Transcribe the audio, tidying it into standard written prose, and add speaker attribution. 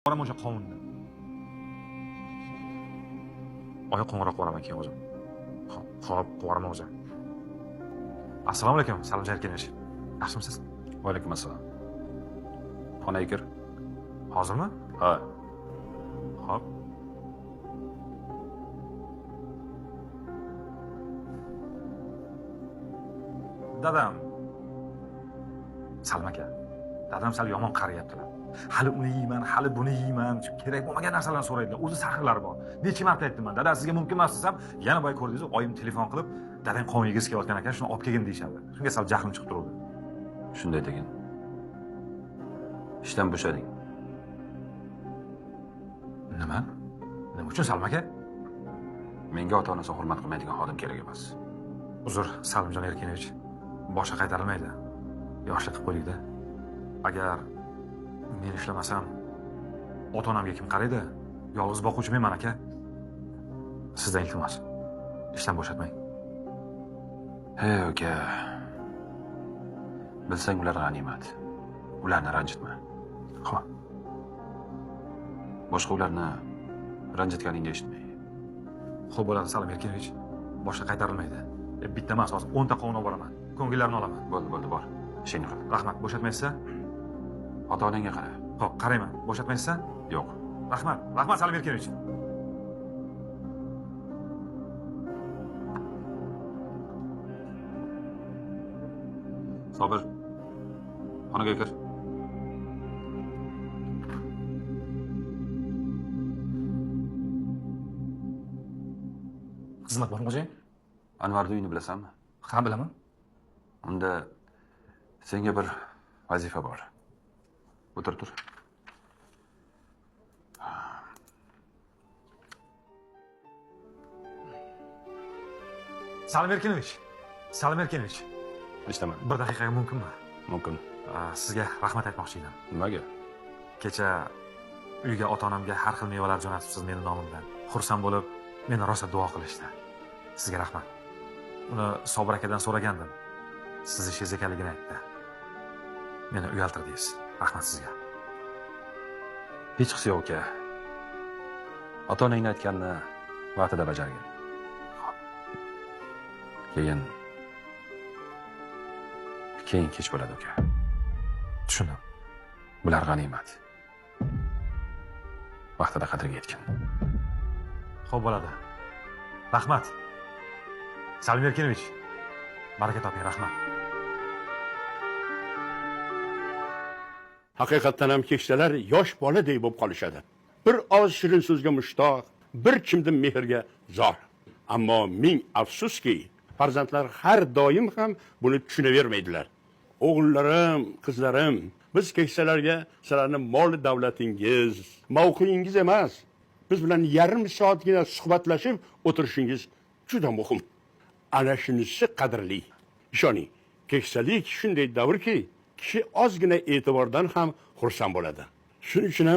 Speaker 1: boraman o'sha qovunni. Oya qo'ng'iroq qo'raman keyin o'zim. Xo'p, qo'raman o'zim. Assalomu alaykum, Salimjon Erkinovich. Yaxshimisiz?
Speaker 2: Va alaykum assalom. Xonaga kir.
Speaker 1: Hozirmi?
Speaker 2: Ha.
Speaker 1: Xo'p. Dadam. Salim aka. Dadam sal yomon qarayaptilar. Hali uni yeyman, hali buni yeyman. Kerak bo'lmagan narsalarni so'raydilar. O'zi saxirlari bor. Necha marta aytdim-man. Dada, sizga mumkin emas desam, yana boya ko'rdingiz, oyim telefon qilib, dadang qovun yegisi kelayotgan ekan, shuni olib kelgin deyshadi. Shunga sal jahlim chiqib turdi.
Speaker 2: Shunday degan. Ishdan bo'shading.
Speaker 1: Nima? Nima uchun Salim aka?
Speaker 2: Menga ota-onasi hurmat qilmaydigan xodim kerak emas.
Speaker 1: Uzr, Salimjon Erkinovich. Boshqa qaytarilmaydi. Yoshlik qilib qo'ydik-da. Agar men ishlamasam, ota-onamga kim qaraydi? Yolg'iz boquvchi menman aka. Sizdan iltimos. Ishdan bo'shatmang.
Speaker 2: Hey uka. Bilsang ular g'animat. Ularni ranjitma.
Speaker 1: Xo'p.
Speaker 2: Boshqa ularni ranjitganingni eshitmay.
Speaker 1: Xo'p bo'ladi, Salim Erkinovich. Boshqa qaytarilmaydi. Bitta emas, hozir 10 ta qovun olib boraman. Ko'ngillarini olaman.
Speaker 2: Bo'ldi, bor. Ishingni qil.
Speaker 1: Rahmat, bo'shatmaysiz?
Speaker 2: Ota-onangga qara.
Speaker 1: Xo'p, qarayman. Bo'shatmaysiz?
Speaker 2: Yo'q.
Speaker 1: Rahmat Salim Erkinovich.
Speaker 2: Sobir. Xonaga kir.
Speaker 1: Xizmat bormi, xo'jayin?
Speaker 2: Anvarning uyini bilasanmi?
Speaker 1: Ha, bilaman.
Speaker 2: Unda senga bir vazifa bor. O'tir tur.
Speaker 1: Salim Erkinovich.
Speaker 2: Eshitaman.
Speaker 1: Bir daqiqaga mumkinmi?
Speaker 2: Mumkin.
Speaker 1: Sizga rahmat aytmoqchi edim.
Speaker 2: Nimaga?
Speaker 1: Kecha uyga ota-onamga har xil mevalar jo'natibsiz meni nomimdan. Xursand bo'lib, meni rosa duo qilishdi. Sizga rahmat. Uni Sobir akadan so'ragandim. Siz ishingiz ekanligini aytdi. Meni uyaltirdingiz. Rahmat sizga.
Speaker 2: Hech qisi yo'q uka. Ota-onangni aytganini vaqtida bajargin. Keyin kech bo'ladi uka.
Speaker 1: Tushundim.
Speaker 2: Bular g'animat. Vaqtida qadriga yetgin.
Speaker 1: Xo'p bo'ladi. Rahmat. Salim Erkinovich. Baraka toping, rahmat.
Speaker 3: Haqiqatdan ham keksalar yosh boladek bo'lib qolishadi. Bir oz shirin so'zga mushtoq, bir kimdir mehrga zor. Ammo ming afsuski, farzandlar har doim ham buni tushunavermaydilar. O'g'illarim, qizlarim, biz keksalarga sizlarning mol davlatingiz, mavqeingiz emas, biz bilan yarim soatgina suhbatlashib o'tirishingiz juda muhim. Ana shunisi qadrli. Ishoning, keksalik shunday davrki, kishi ozgina e'tibordan ham xursand bo'ladi. Shuning uchun